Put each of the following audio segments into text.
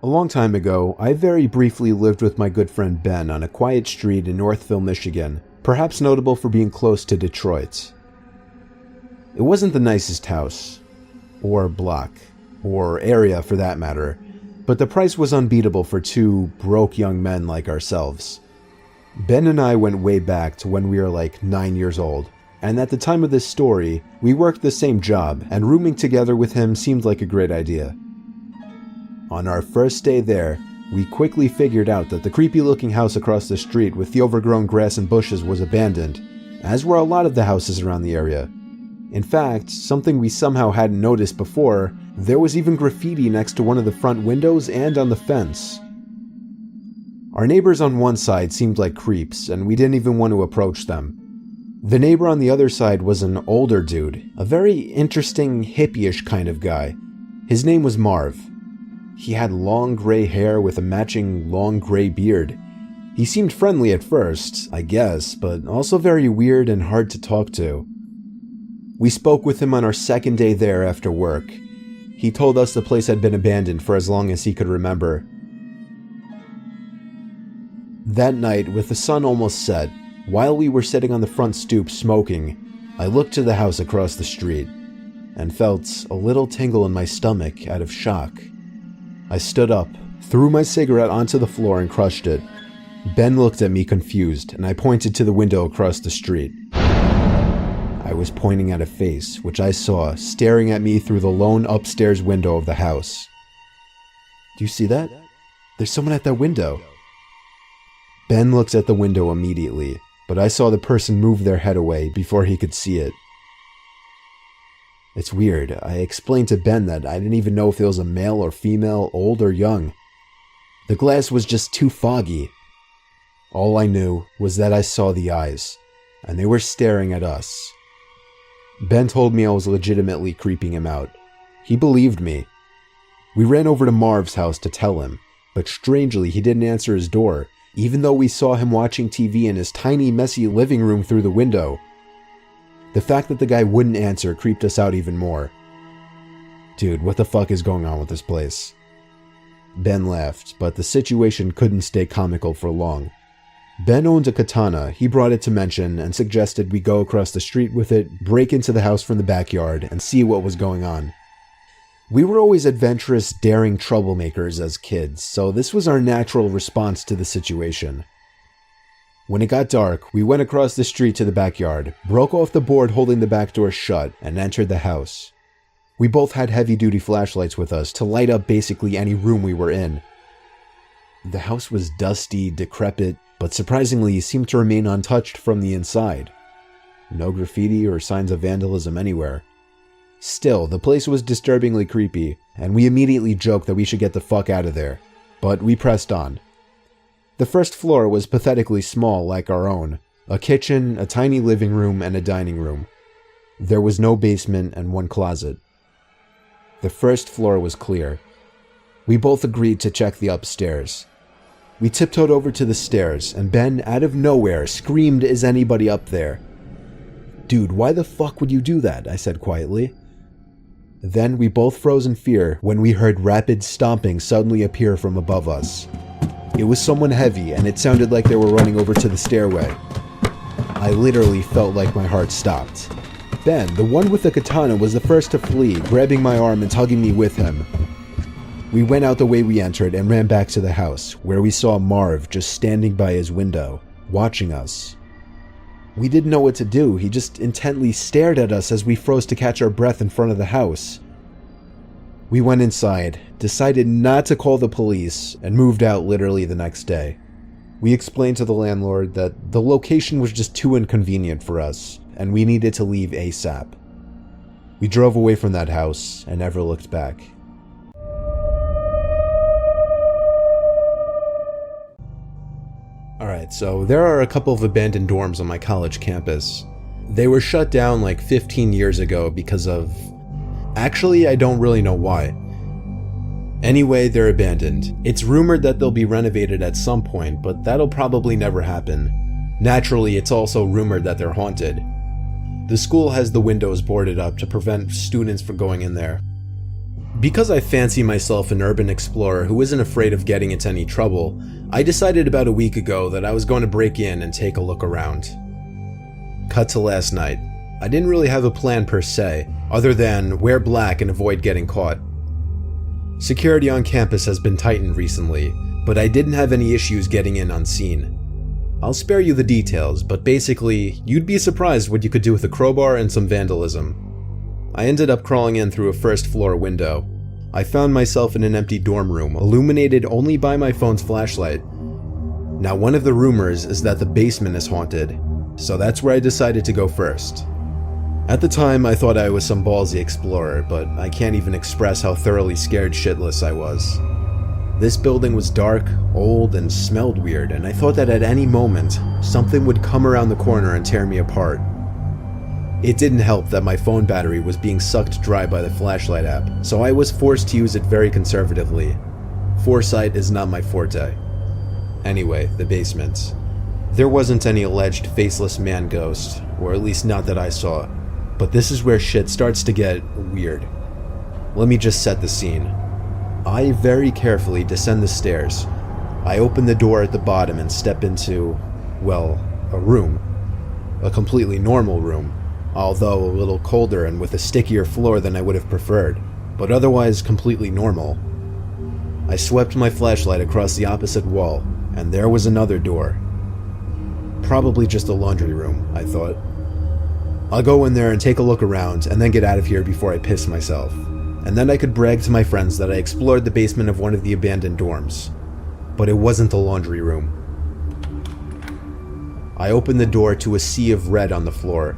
A long time ago, I very briefly lived with my good friend Ben on a quiet street in Northville, Michigan, perhaps notable for being close to Detroit. It wasn't the nicest house, or block, or area for that matter, but the price was unbeatable for two broke young men like ourselves. Ben and I went way back to when we were like 9 years old, and at the time of this story, we worked the same job, and rooming together with him seemed like a great idea. On our first day there, we quickly figured out that the creepy-looking house across the street with the overgrown grass and bushes was abandoned, as were a lot of the houses around the area. In fact, something we somehow hadn't noticed before, there was even graffiti next to one of the front windows and on the fence. Our neighbors on one side seemed like creeps, and we didn't even want to approach them. The neighbor on the other side was an older dude, a very interesting hippie-ish kind of guy. His name was Marv. He had long gray hair with a matching long gray beard. He seemed friendly at first, I guess, but also very weird and hard to talk to. We spoke with him on our second day there after work. He told us the place had been abandoned for as long as he could remember. That night, with the sun almost set, while we were sitting on the front stoop smoking, I looked to the house across the street and felt a little tingle in my stomach out of shock. I stood up, threw my cigarette onto the floor and crushed it. Ben looked at me confused, and I pointed to the window across the street. I was pointing at a face, which I saw staring at me through the lone upstairs window of the house. "Do you see that? There's someone at that window." Ben looked at the window immediately, but I saw the person move their head away before he could see it. It's weird. I explained to Ben that I didn't even know if it was a male or female, old or young. The glass was just too foggy. All I knew was that I saw the eyes, and they were staring at us. Ben told me I was legitimately creeping him out. He believed me. We ran over to Marv's house to tell him, but strangely he didn't answer his door, even though we saw him watching TV in his tiny, messy living room through the window. The fact that the guy wouldn't answer creeped us out even more. Dude, what the fuck is going on with this place? Ben laughed, but the situation couldn't stay comical for long. Ben owned a katana. He brought it to mention and suggested we go across the street with it, break into the house from the backyard, and see what was going on. We were always adventurous, daring troublemakers as kids, so this was our natural response to the situation. When it got dark, we went across the street to the backyard, broke off the board holding the back door shut, and entered the house. We both had heavy-duty flashlights with us to light up basically any room we were in. The house was dusty, decrepit, but surprisingly seemed to remain untouched from the inside. No graffiti or signs of vandalism anywhere. Still, the place was disturbingly creepy, and we immediately joked that we should get the fuck out of there. But we pressed on. The first floor was pathetically small like our own. A kitchen, a tiny living room, and a dining room. There was no basement and one closet. The first floor was clear. We both agreed to check the upstairs. We tiptoed over to the stairs, and Ben, out of nowhere, screamed, "Is anybody up there?" "Dude, why the fuck would you do that?" I said quietly. Then we both froze in fear when we heard rapid stomping suddenly appear from above us. It was someone heavy, and it sounded like they were running over to the stairway. I literally felt like my heart stopped. Ben, the one with the katana, was the first to flee, grabbing my arm and tugging me with him. We went out the way we entered and ran back to the house, where we saw Marv just standing by his window, watching us. We didn't know what to do. He just intently stared at us as we froze to catch our breath in front of the house. We went inside, decided not to call the police, and moved out literally the next day. We explained to the landlord that the location was just too inconvenient for us, and we needed to leave ASAP. We drove away from that house and never looked back. Alright, so there are a couple of abandoned dorms on my college campus. They were shut down like 15 years ago because of... Actually, I don't really know why. Anyway, they're abandoned. It's rumored that they'll be renovated at some point, but that'll probably never happen. Naturally, it's also rumored that they're haunted. The school has the windows boarded up to prevent students from going in there. Because I fancy myself an urban explorer who isn't afraid of getting into any trouble, I decided about a week ago that I was going to break in and take a look around. Cut to last night. I didn't really have a plan per se, other than wear black and avoid getting caught. Security on campus has been tightened recently, but I didn't have any issues getting in unseen. I'll spare you the details, but basically, you'd be surprised what you could do with a crowbar and some vandalism. I ended up crawling in through a first floor window. I found myself in an empty dorm room, illuminated only by my phone's flashlight. Now, one of the rumors is that the basement is haunted, so that's where I decided to go first. At the time, I thought I was some ballsy explorer, but I can't even express how thoroughly scared shitless I was. This building was dark, old, and smelled weird, and I thought that at any moment, something would come around the corner and tear me apart. It didn't help that my phone battery was being sucked dry by the flashlight app, so I was forced to use it very conservatively. Foresight is not my forte. Anyway, the basement. There wasn't any alleged faceless man ghost, or at least not that I saw, but this is where shit starts to get weird. Let me just set the scene. I very carefully descend the stairs. I open the door at the bottom and step into, well, a room. A completely normal room, although a little colder and with a stickier floor than I would have preferred, but otherwise completely normal. I swept my flashlight across the opposite wall, and there was another door. Probably just a laundry room, I thought. I'll go in there and take a look around and then get out of here before I piss myself. And then I could brag to my friends that I explored the basement of one of the abandoned dorms. But it wasn't the laundry room. I opened the door to a sea of red on the floor.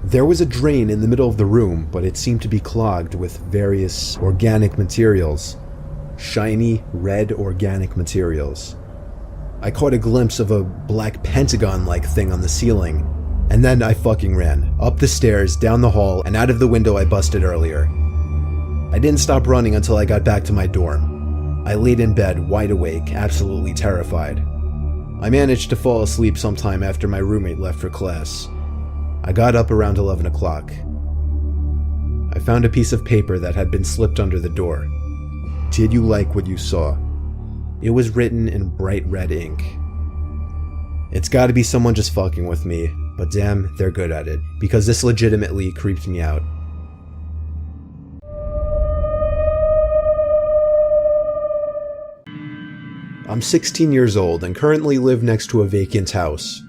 There was a drain in the middle of the room, but it seemed to be clogged with various organic materials. Shiny, red organic materials. I caught a glimpse of a black pentagon-like thing on the ceiling, and then I fucking ran. Up the stairs, down the hall, and out of the window I busted earlier. I didn't stop running until I got back to my dorm. I laid in bed, wide awake, absolutely terrified. I managed to fall asleep sometime after my roommate left for class. I got up around 11 o'clock. I found a piece of paper that had been slipped under the door. Did you like what you saw? It was written in bright red ink. It's gotta be someone just fucking with me, but damn, they're good at it, because this legitimately creeped me out. I'm 16 years old and currently live next to a vacant house.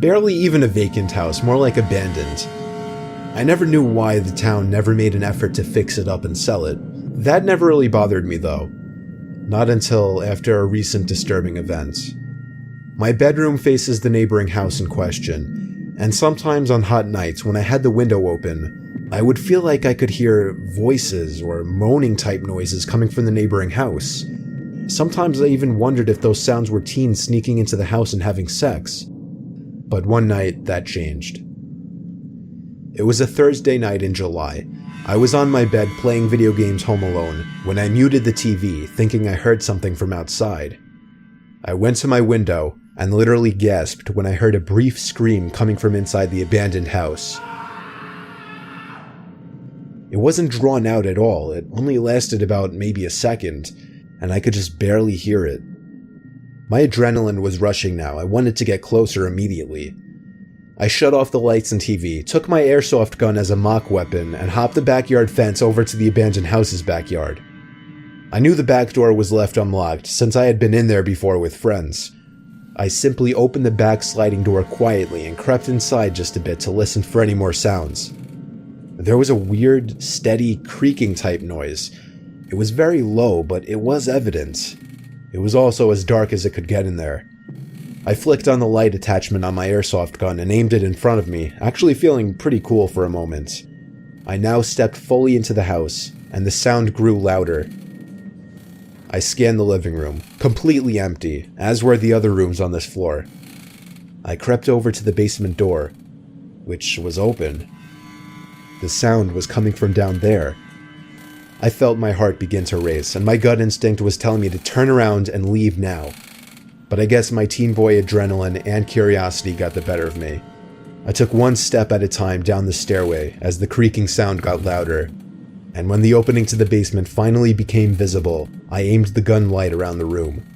Barely even a vacant house, more like abandoned. I never knew why the town never made an effort to fix it up and sell it. That never really bothered me though. Not until after a recent disturbing event. My bedroom faces the neighboring house in question, and sometimes on hot nights when I had the window open, I would feel like I could hear voices or moaning type noises coming from the neighboring house. Sometimes I even wondered if those sounds were teens sneaking into the house and having sex. But one night, that changed. It was a Thursday night in July. I was on my bed playing video games home alone when I muted the TV, thinking I heard something from outside. I went to my window and literally gasped when I heard a brief scream coming from inside the abandoned house. It wasn't drawn out at all, it only lasted about maybe a second, and I could just barely hear it. My adrenaline was rushing now. I wanted to get closer immediately. I shut off the lights and TV, took my airsoft gun as a mock weapon, and hopped the backyard fence over to the abandoned house's backyard. I knew the back door was left unlocked since I had been in there before with friends. I simply opened the back sliding door quietly and crept inside just a bit to listen for any more sounds. There was a weird, steady, creaking type noise. It was very low, but it was evident. It was also as dark as it could get in there. I flicked on the light attachment on my airsoft gun and aimed it in front of me, actually feeling pretty cool for a moment. I now stepped fully into the house, and the sound grew louder. I scanned the living room, completely empty, as were the other rooms on this floor. I crept over to the basement door, which was open. The sound was coming from down there. I felt my heart begin to race, and my gut instinct was telling me to turn around and leave now. But I guess my teen boy adrenaline and curiosity got the better of me. I took one step at a time down the stairway as the creaking sound got louder. and when the opening to the basement finally became visible, I aimed the gun light around the room.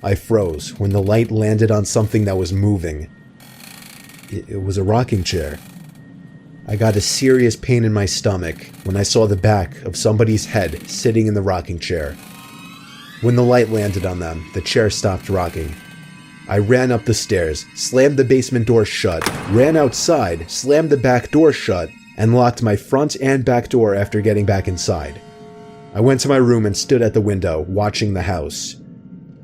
I froze when the light landed on something that was moving. It was a rocking chair. I got a serious pain in my stomach when I saw the back of somebody's head sitting in the rocking chair. When the light landed on them, the chair stopped rocking. I ran up the stairs, slammed the basement door shut, ran outside, slammed the back door shut, and locked my front and back door after getting back inside. I went to my room and stood at the window, watching the house.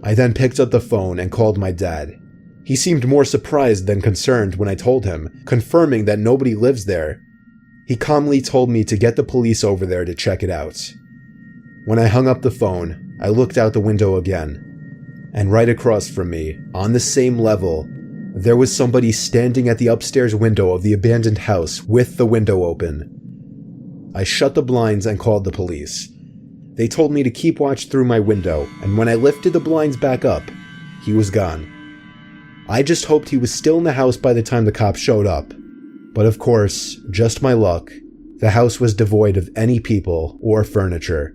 I then picked up the phone and called my dad. He seemed more surprised than concerned when I told him, confirming that nobody lives there. He calmly told me to get the police over there to check it out. When I hung up the phone, I looked out the window again. And right across from me, on the same level, there was somebody standing at the upstairs window of the abandoned house with the window open. I shut the blinds and called the police. They told me to keep watch through my window, and when I lifted the blinds back up, he was gone. I just hoped he was still in the house by the time the cops showed up. But of course, just my luck, the house was devoid of any people or furniture.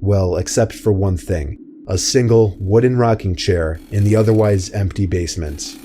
Well, except for one thing. A single wooden rocking chair in the otherwise empty basement.